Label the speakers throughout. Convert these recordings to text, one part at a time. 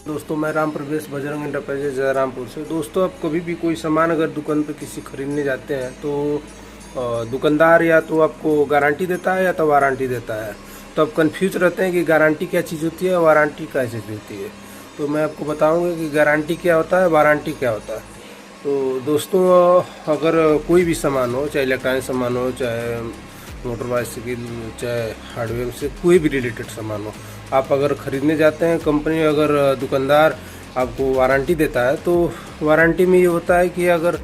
Speaker 1: दोस्तों मैं राम प्रवेश बजरंग एंटरप्राइजेज जयरामपुर से। दोस्तों आप कभी भी कोई सामान अगर दुकान पे किसी खरीदने जाते हैं तो दुकानदार या तो आपको गारंटी देता है या तो वारंटी देता है। तो आप कंफ्यूज रहते हैं कि गारंटी क्या चीज़ होती है, वारंटी क्या चीज़ होती है। तो मैं आपको बताऊंगा कि गारंटी क्या होता है, वारंटी क्या होता है। तो दोस्तों अगर कोई भी सामान हो, चाहे इलेक्ट्रॉनिक सामान हो, चाहे मोटर बाइसिकल, चाहे हार्डवेयर से कोई भी रिलेटेड सामान हो, आप अगर ख़रीदने जाते हैं, कंपनी अगर दुकानदार आपको वारंटी देता है तो वारंटी में ये होता है कि अगर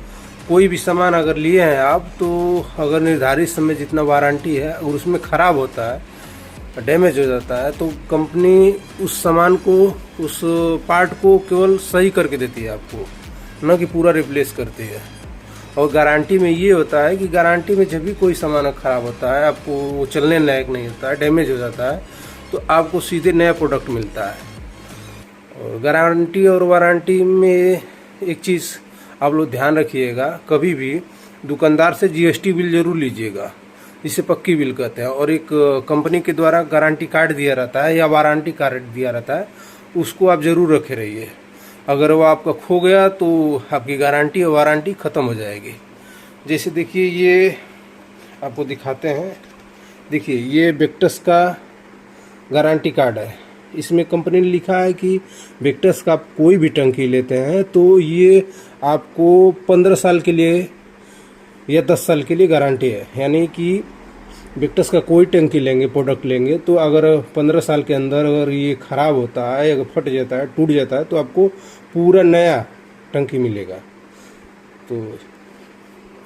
Speaker 1: कोई भी सामान अगर लिए हैं आप, तो अगर निर्धारित समय जितना वारंटी है और उसमें ख़राब होता है, डैमेज हो जाता है, तो कंपनी उस सामान को, उस पार्ट को केवल सही करके देती है आपको, न कि पूरा रिप्लेस करती है। और गारंटी में ये होता है कि गारंटी में जब भी कोई सामान ख़राब होता है, आपको वो चलने लायक नहीं होता है, डैमेज हो जाता है, तो आपको सीधे नया प्रोडक्ट मिलता है। और गारंटी और वारंटी में एक चीज़ आप लोग ध्यान रखिएगा, कभी भी दुकानदार से जीएसटी बिल जरूर लीजिएगा, इसे पक्की बिल कहते हैं। और एक कंपनी के द्वारा गारंटी कार्ड दिया रहता है या वारंटी कार्ड दिया रहता है, उसको आप ज़रूर रखे रहिए। अगर वो आपका खो गया तो आपकी गारंटी और वारंटी ख़त्म हो जाएगी। जैसे देखिए, ये आपको दिखाते हैं, देखिए ये वेक्टस का गारंटी कार्ड है। इसमें कंपनी ने लिखा है कि वेक्टस का आप कोई भी टंकी लेते हैं तो ये आपको 15 साल के लिए या 10 साल के लिए गारंटी है। यानी कि वेक्टस का कोई टंकी लेंगे, प्रोडक्ट लेंगे, तो अगर 15 साल के अंदर अगर ये ख़राब होता है, अगर फट जाता है, टूट जाता है, तो आपको पूरा नया टंकी मिलेगा। तो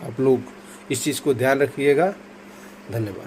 Speaker 1: आप लोग इस चीज़ को ध्यान रखिएगा। धन्यवाद।